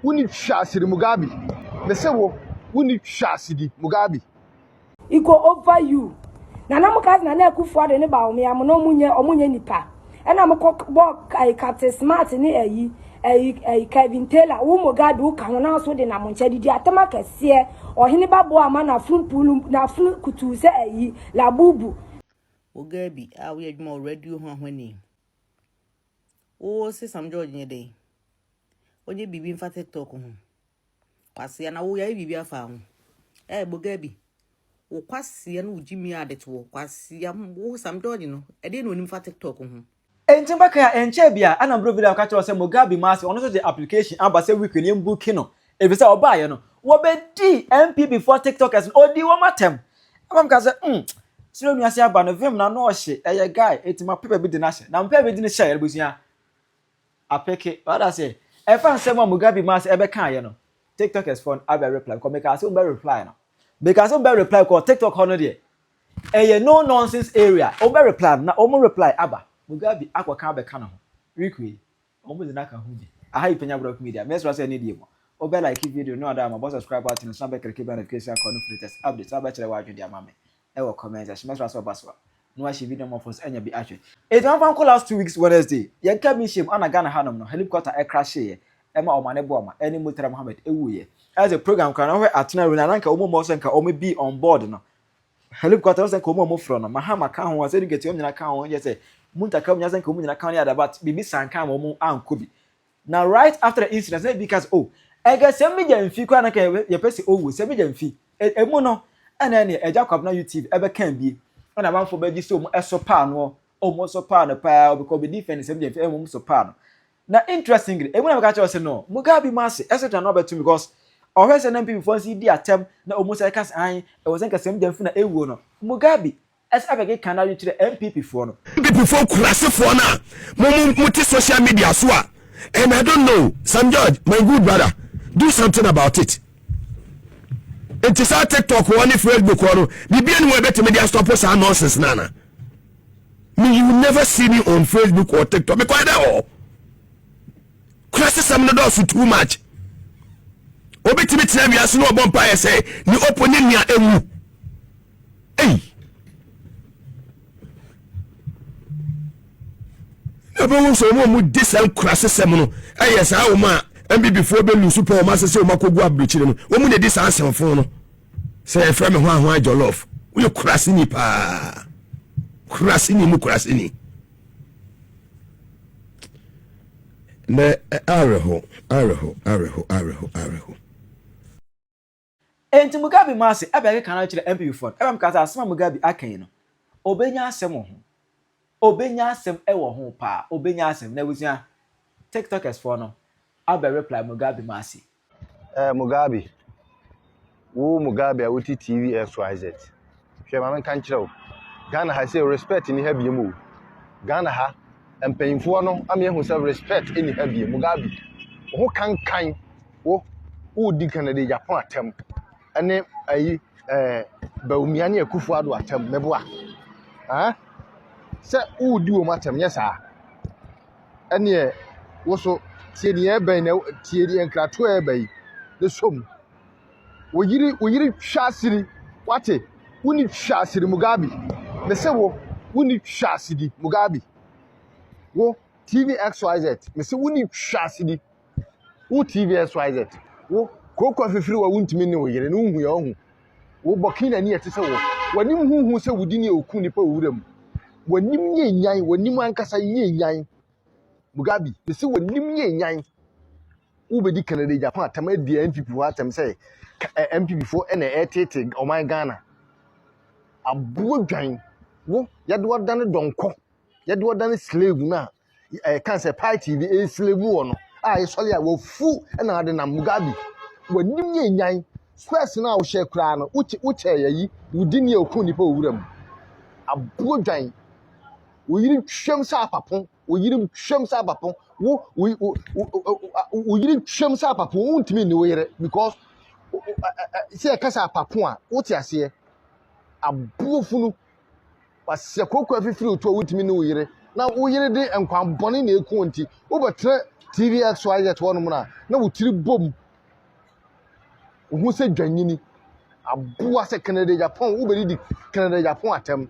wuni shasiri Mugabe. Me say wo wuni shasidi Mugabe. It go over you. Na namuka na na Akufo de ne ba o me am no omunye nipa. E na mko work Captain Smart ni Kevin Taylor wo Mugabe wo kan na so de na monche didi atama kese ohene babo ama na fun pulu na fun kutu se la bubu. Mugabe we adwuma radio ho ahwani. O se Sam George nye dey. Onye bibi mfa TikTok ho. Kwase na wo ya bibi afa ho. Mugabe wo kwase na ujimi adet wo kwase wo Sam George no de no nim fa TikTok ho. Entimba kaya enche bia ana bro video ka se Mugabe masse ono so the application amba se week ni mbuki no ebisa oba ye no wo be di MP before TikTokers odi wo matem amam ka se siro mi ase aba no vim na no ohye eye guy etima pepe bi di na hye na mpe be di ne hye ebusia apeke what I say e fan se Mugabe masse ebe kan ye no TikTokers phone aba reply ko make ase be reply no because be reply ko TikTok hono de eye no nonsense area o be reply na o mo reply aba Mugabe akwa kan be kana ho rekwe omo de naka ho bi aha Penyah block media mesra say need you o be like video no other ma subscribe button so be click notification icon for latest updates aba chere wa adwede amame e wo comment as mesra so baswa no ashi video more for enya bi atwe it one fan call last 2 weeks Wednesday ye ka mi shame ana Ghana hanom no helicopter e crash ye e ma o mane bo ma eni Mutara Muhammad ewuye as a program kan ho atena we na nka omo mo so nka omo be on board no helicopter so nka omo mo fro no mahama ka ho ase ngeti omnyina ka ho ye say Muntaka munyaza nka munyina kan ya but bibi sanka mo ankobi. Now right after the incident say because ega sem me jamfi kwa na ka ye pese owo sem me jamfi emu no ana ne Agya Kwabena UTV ebe kan bi na manfo be gi so mo esopa no omo sopa no pa because be defend sem jamfi emu sopa no na interestingly emu na ka che say no Mugabe masse esetra no betu because ohwe se na people for see di atem na omo say kas an e wo senka sem jamfi na ewo no Mugabe as abege kana you to the MPP for no people for kurase for na multi social media so and I don't know Sam George my good brother do something about it. It is our TikTok one Facebook one bibia no better media stop us nonsense nana me you will never see me on Facebook or TikTok me quite all kurase Sam no do too much obetimi tina bia so no bompa say ni opponent nia emu hey ebe so mo disan krase sem no yes a wo ma mb before be lu super ma se o makogu abrichire no wo mu de disan sem fon no se e frame ho ahwa jollof wo krase ni pa krase ni mu krase ni ne areho enti Mugabe masse abege kana kire MP before ebam ka asema Mugabe akan no obenya asem ho obenya asem ewo ho pa obenya asem na wusia TikTokers for no aba reply Mugabe masse Mugabe wo Mugabe a UTV XYZ hwe ma men kan kire Ghana ha say respect ni ha biemu Ghana ha empanyimfo no am yehu say respect ni ha biemu Mugabe wo kan wo di Canada Japan atem ene ayi baumia ne Akufo ado atem meboa se udi wo matem nyesa ene wo so tie die ben na tie die nkrato e bai de som wo yiri hwasiri wate woni hwasiri Mugabe me se wo woni hwasiri Mugabe wo TV XYZ me se woni hwasiri wo TV XYZ wo koko afifiri wa wuntimi ne wo yire ne hu ya ohu wo bokina ni ete se wo wanim huhu se wudi ne oku nipa wuram wanim nyenyan wanim ankasa nyenyan Mugabe me se wanim nyenyan wo be di Canada Japan atama di MPP wa atam se MPP fo ene etete oman Ghana abuo dwan wo yade wadane donko yade wadane slave na kan se party bi slave wo no a sole a wo fu na ade na Mugabe wanim nyenyan space na wo hye kura no uche yayi wudi ne oku nipa wuram abuo dwan wo yiri twem sa apapon wo yiri twem sa apapon wo yiri twem sa apapon wo ntimi ne wo yire because se kasa apapon a wo ti ase abuo funu wase kokko afifiri to wo ntimi ne wo yire na wo yire de enkwambone na eku nti wo betre UTV XYZ one muna na wutiri bom wo se dwanyini aboa se Canada Japan wo be di Canada Japan atem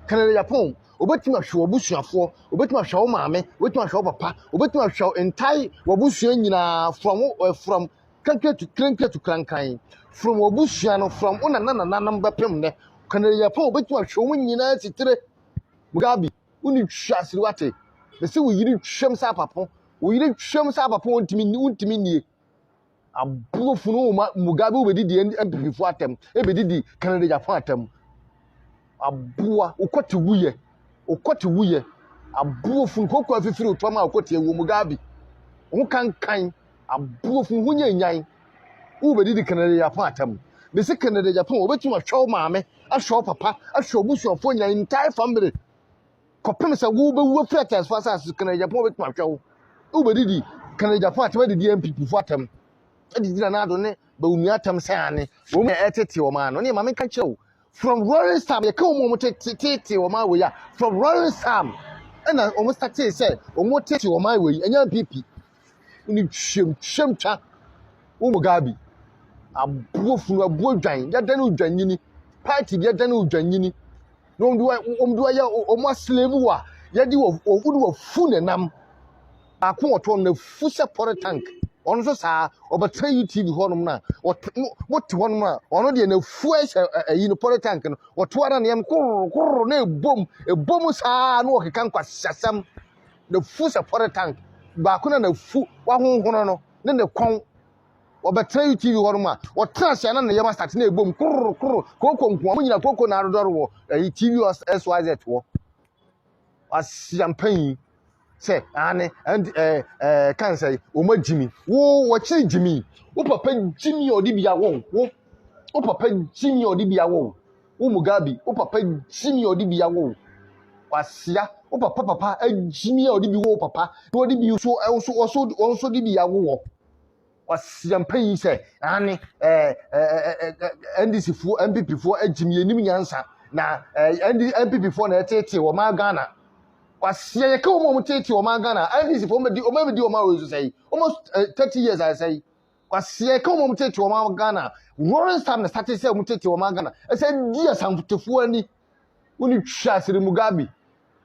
Canada Japan obetumi ahwe obusuafo obetumi ahwe wo maame obetumi ahwe wo papa obetumi ahwe entai wobusua nyina from kankan to krankan from obusua no from una nanam bepem ne Canada Japan obetumi ahwe wo nyina titire Mugabe uni hwasiri wate be se wo yiri hwem sa papo wo yiri hwem sa papo wontimi nie abofunu Mugabe obedidi MPP atem ebedidi Canada Japan atem aboa okote wuye abofunu kokko afifiri otoma okote ewo Mugabe wo kankan abofunu hunye nyan obedidi Canada Japan atem be se Canada Japan obetuma hwew maame ahwew papa ahwew busuafo nyan entire family kopem se wo bewu fretes fa sa Canada Japan obetuma hwew obedidi Canada Japan atem edidi MPP fo atem edidi na ado ne ba unu atem se ane wo me etete wo ma no ne ma me ka chew from Rolling Sam ye ka wo mo tete wo ma we ya from Rolling Sam na o mo start say o mo tete wo ma we enya MPP ni hwemtwa wo Mugabe abofunu abodwan ya dane odwanyini party ya dane odwanyini no omdu ya o mo slave wa ya di wo fu nenam akon oto na fu se pore tank ono so sa obatra UTV honom na wote honom na ono de na fu ayi no pore tank no woto ara na yam kurr na ebom sa na okeka nkwasasam na fu se pore tank ba ko na fu wa honhono no ne kon obatra UTV honom a wotra sia na yam start na ebom kurr kokko nko mo nyina kokko na adodoro wo ayi TV SYZ wo asiampan say ane and can say o ma Jimmy wo chi Jimmy wo papa Jimmy odi bia wo papa Jimmy odi bia wo Mugabe wo papa Jimmy odi bia wo wasia wo papa Jimmy odi bi wo papa no odi bi so di bia wo wasia mpan say ane NDC fu MPP fu Jimmy enim nyansa na MPP fu na etete wo ma Ghana wasia ye ka mo tete o ma Ghana NDC for me o ma we say almost 30 years I say wasia ka mo tete o ma Ghana Rolling Sam na start say mo tete o ma Ghana I say dia samfutefo ani uni hwasiri Mugabe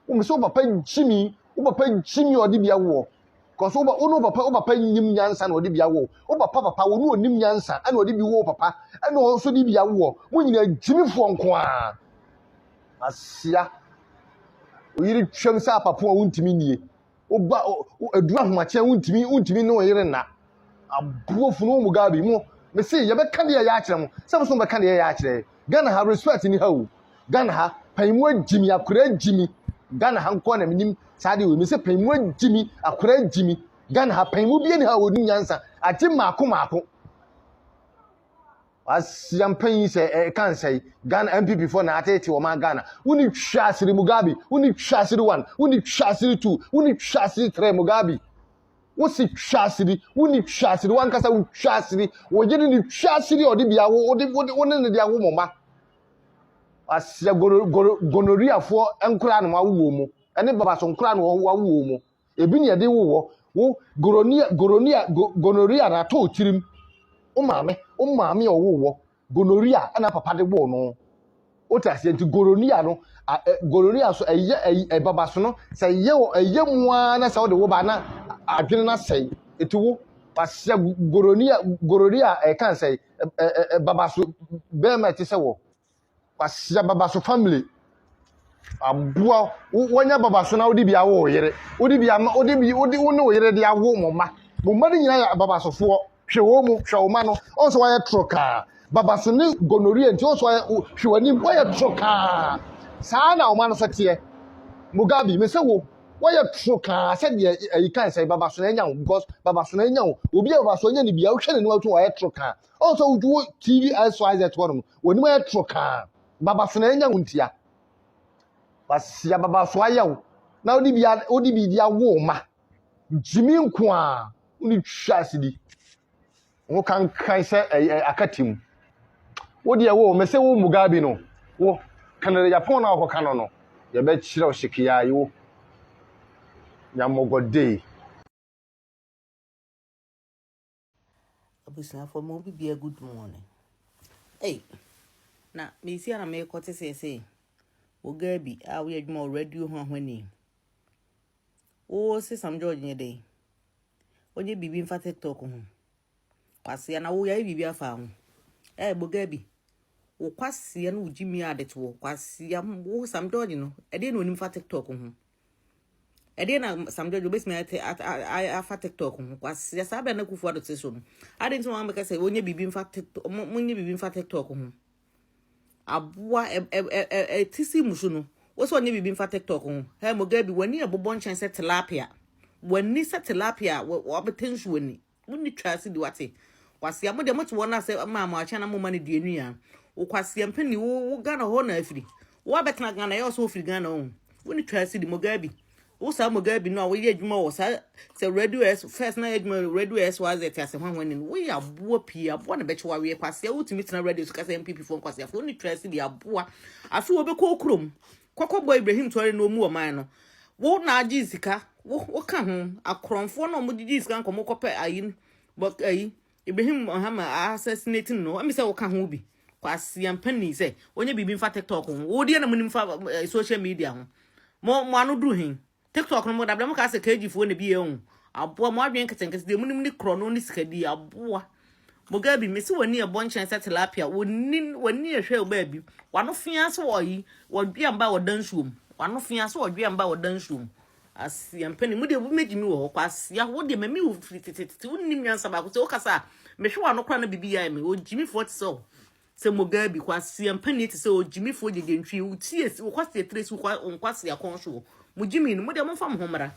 o me so papa Jimmy odi bia wo cause o papa nyim nyansa na odi bia wo o papa wo no onim nyansa ana odi bi wo papa ana o so di bia wo mo nyina Jimmy fo nko a asia oyiri twem sa papo a wuntimi nie oba adu ahomache wuntimi no oyire na abofunu Mugabe mo me say ye be ka de ya akire mo se so be ka de ya akire Ghana ha respect ni ha o Ghana ha paimu Jimmy akura Jimmy Ghana ha nko na minim sade we me say paimu Jimmy akura Jimmy Ghana ha paimu bie ni ha woni nyansa ati maako asiampan say can say Ghana MPP for na atete wo ma Ghana woni hwasiri Mugabe woni hwasiri 1 woni hwasiri 2 woni hwasiri 3 Mugabe wosi hwasiri woni hwasiri wan kasa hwasiri wo gidi ni hwasiri odi bia wo odi ne dia wo moma asia gonoria fo enkura no awo mu ene baba so nkura no awo mu ebi ne de wo gonoria na to tirim o maame owo gonorrhea ana papa de bo no o ta se nti gonorrhea no gonorrhea so eye baba so no se eye mua na se o de wo ba na adwene na sei eti wo pasia gonorrhea kan say baba so be ma ti se wo pasia baba so family abua wonya baba so na odi bia wo yere odi bia odi wo yere de awo moma de nyina ya baba so fo hwewoma no also why troka baba so ni gonorrhea nti also hwewani why troka saa na o ma no sotie Mugabe me se wo why troka said you can say baba so na nya because baba so na nya obi baba so nya ni bia wo hwe ne no to why troka also wo TV SYZ one woni why troka baba so na nya ntia pasia baba so ayaw na odi bi dia wo ma Jimmy nko a uni hwasidi wo kan say akatim wo de wo me se wo Mugabe no wo Canada Japan na wo kan no ye be chira o shikiya yo nyamogode Abusia for mo be a good morning. Hey, na me see na me kote say Mugabe we adwuma radio ho ahwani. O se Sam George nye dey. Onye bibi mfa TikTok ho. Kwase na wo ya bibi afa ho. Mugabe. Wo kwase na ujimi adeto kwase wo Sam George no. E dey no onim fa TikTok ho. E dey na Sam George obesime afa TikTok ho. Kwase sa ba na kufu adote so no. Ade nti mo make say onye bibi mfa TikTok monye bibi mfa TikTok ho. Abua tisi musu no. Wo so onye bibi mfa TikTok ho. Mugabe wani abobon chense tilapia. Wani se tilapia wo betensu wani. Muni trasi di wate. Kwase am de moto wona se ma acha na mo mani di enua. Wo kwase mpani wo Ghana ho na afiri. Wo betena Ghana ye so afiri Ghana ho. Woni trasi di Mugabe. Wo sa Mugabe no wo ye adwuma wo sa se radio s first na adwuma radio s was it ase hwanwani no. Wo ya aboa pi aboa na beche wawe kwase wotimi tena radio so kasa MPP fo kwase afo woni trasi di aboa. Afi wo be ko okrom. Kokobọ Ibrahim Tuare no mu o man no. Wo na agi sika wo ka ho akronfo no mo didi sika nkomo kope ayin but Ibrahim Muhammad assassinating no am say wo ka ho bi kwase ampani say onye bibi mfa TikTok ho wo de na munim fa social media ho mo anu duru hin TikTok no mo dabla mo ka say KG fo na bi e ho aboa mo adwen ketenkese de munim ni krono ni sika di aboa Mugabe mesi wani e bonchan set tilapia wani ehwe oba bi wano fiase wo yi wodua wo dansuom wano fiase wodua wo dansuom asi ampani mu de bu megimi wo kwase ya wo de mami wo fitititi unnim nyansa ba ko se o kasa mehwe wano kra na bibia me o jimi 40 se Mugabe kwase ampani ti se o jimi fo gegentwi wo tie wo kwase trace wo kwase akonsho mu jimi no mu de mo fam homra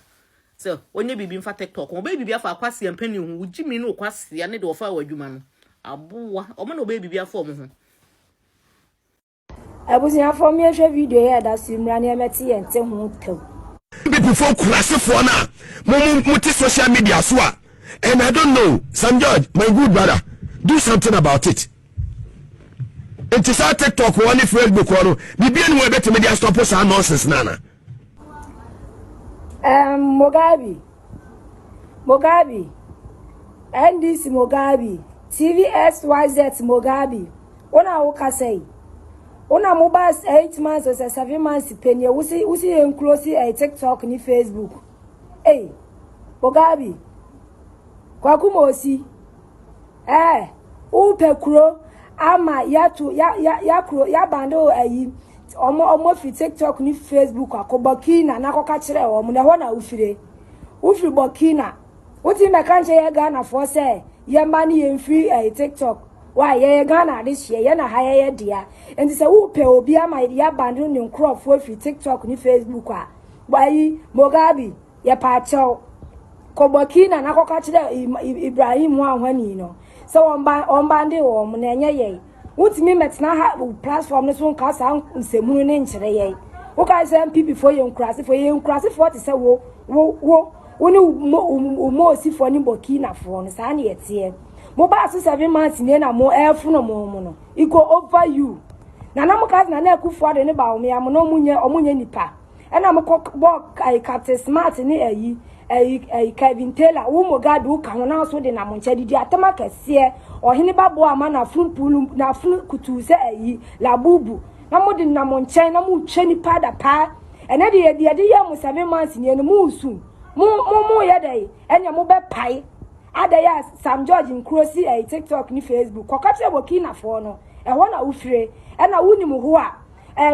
so onye bibi mfa TikTok o be bibi afa kwase ampani hu ujimi no kwase ya ne de ofa wadwuma no aboa o me no be bibi afa mo hu Abusia for me hwe video here da simra ne emeti ente hu tew people for class for na multi social media so and I don't know Sam George my good brother do something about it. It is our TikTok one Facebook one bibi enu we better media stop us nonsense nana. Mugabe, NDC Mugabe, TVSYZ Mugabe. Ona woka say. Ona mobile 8 months or 7 months Penyah. Usi enclose a TikTok ni Facebook. Hey, Mugabe. Kwa kumosi. Upe kuro ama yatu ya kuro ya bando ayi. Omo fi TikTok ni Facebook akobakina na koka kire omo na ho na ufire bokina wuti mekanche ye Ghana for say ye mani ye mfi TikTok wa ye Ghana this year ye na ha ye dia enti se wo pe obi ama ya bando ni nkrofo fi TikTok ni Facebook a bayi Mugabe ye pa chew kobakina na koka kire Ibrahim ahwani no so ombande omo na enye ye Utimi metna ha platform no so nka sa nsemu ne nkyere ye wo ka say MPP for ye nkrase for te say wo ni mo si for ni bokina for no sa na yete mo ba so 7 months ne na mo elfu no mo no e go over you na mo ka na akufo ade ne ba o me am no omunye nipa e na mo bo Captain Smart ni Kevin Taylor wo Mugabe wo ka ho na so de na mo nche didi atema kese ohini babo ama na fun pulu na fun kutu se la bubu na mo de na mo nche na mo twa nipa da pa ene de ye mo 7 months ni eno mo usu mo ye dai enya mo be pai ada ya Sam George nkrosi TikTok ni Facebook kokate bokina fo no e ho na ufire e na wuni mo ho a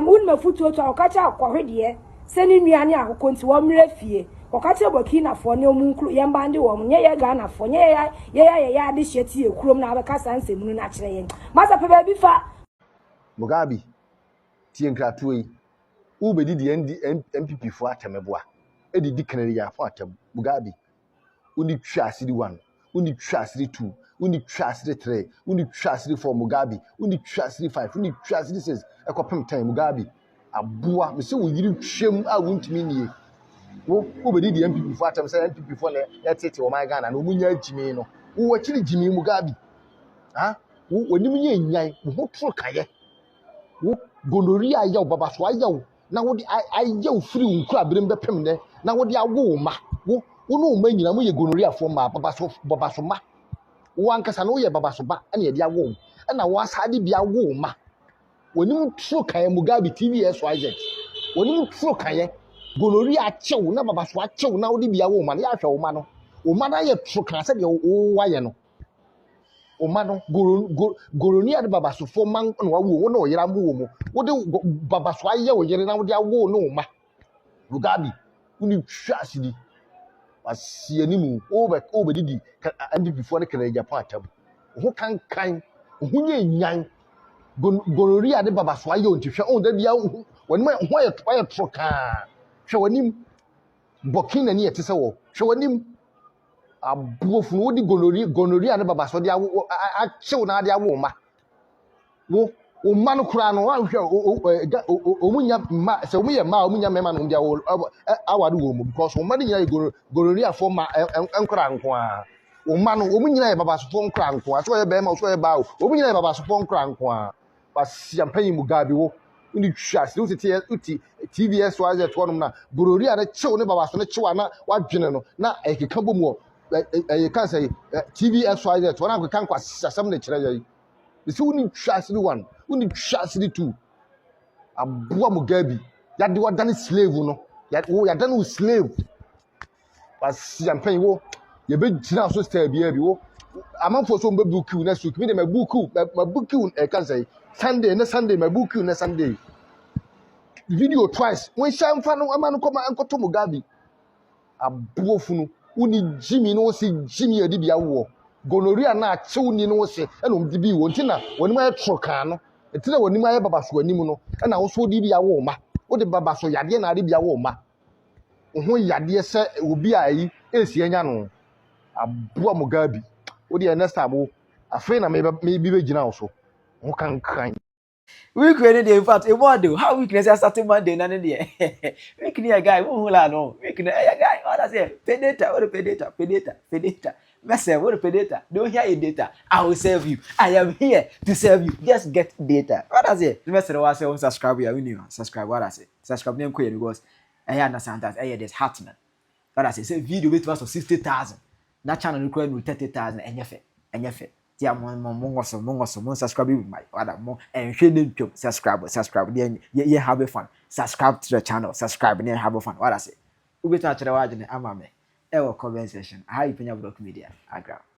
wuni mafutu otu kokate akwahwede se ni nuane akoko nti wo mre fie kokate bokina fo ne omunkru ye mbande wo nye ye Ghana fo nye ye ade hyeti ekurom na abeka sanse munu na kire ye masa pe ba bi fa Mugabe tie nkratoe yi u be di MPP fo atemeboa edidi kanari ya fo atem Mugabe uni twa asiri 1 uni twa asiri 2 uni twa asiri 3 uni twa asiri 4 Mugabe uni twa asiri 5 uni twa asiri 6 ekopem 10 Mugabe aboa me se wo yiri twem a wontimi nie wo be di MPP fo atem say MPP fo na tete o my Ghana no munya jimi no wo wakiri jimi Mugabe wo nim nye nyan wo tro kaye wo gonorrhea ya baba so ayaw na wo di ayaw free nkura berem bepem ne na wo di awo ma wo no ma nyina mo ye gonorrhea fo ma baba so ma wo ankasa no ye baba so ba na ye dia wo na wo asade bia wo ma wonim tro kan Mugabe TV SYZ wonim tro kan ye gonori achew na baba so achew na wo de bia wo ma na ya hwe wo ma na ye tro kan se de wo wa ye no wo ma no goroni ade baba so fo man na wo na oyira mu wo mu wo de baba so aye wo yere na wo de awo no ma Mugabe uni hwa asidi asie nimu obe didi NDP fo ne kana Japan atam ho kan ho nye nyan gorori ade baba so aye onti hwe on da bia woni ma ho aye troka hwe wonim Burkina ne yete se wo hwe wonim abuofu no di gorori ade baba so de achew na ade awo ma wo o ma no kura no ahwe omunya ma se omuye ma omunya mema no dia wo awade wo mu because o ma de nyina gorori afo ma enkura nko a o ma no omunyina ye baba so fo nkura nko a so ye be ma so ye ba o omunyina ye baba so fo nkura nko a ba Penyah Mugabe wo ni twa se uti TVS wa ze to no na gorori ade chew ne baba so ne chew na wadwene no na ekeka bomu e kan say TVS wa ze to na kan kwa Asɛm ne kire ye isi wuni twasiri one wuni twasiri two abua Mugabe yade wadane slave no yadane wo slave wasi Penyah wo ye be gina so style bia bi wo amanfo so mbe buku na so kimi de mabuku e kan say Sunday mabuku na Sunday video twice when shamfa no amanu koma ankoto Mugabe abuofu no wuni Jimmy no si Jimmy adi bia wo gonorrhea na achew ni no se na omdi bi wo ntina woni ma yetro kan no ntina woni ma ye baba so anim no na wo so di bia wo ma wo de baba so yade na ade bia wo ma ho yade se obi ayi esi anya no abua Mugabe wo de next time wo afei na me bi be gina wo so ho kan We created the in fact a model. How we can say starting Monday none of the we can a guy who no. We can a guy. What I say? Pay data, what pay data. Message, what pay data. Don't hear your data. I will serve you. I am here to serve you. Just get data. What I say? The message was say subscribe. You know, subscribe. What I say? Subscribe name because I understand that. I this Hartman. What I say video with us of 60,000. That channel required with 30,000 and your fit. Yeah, more subscribe my other more and subscribe. Then you have fun. Subscribe to the channel, subscribe and then have fun. What I say? We be touch the word in the comment section. How you Penyah Media.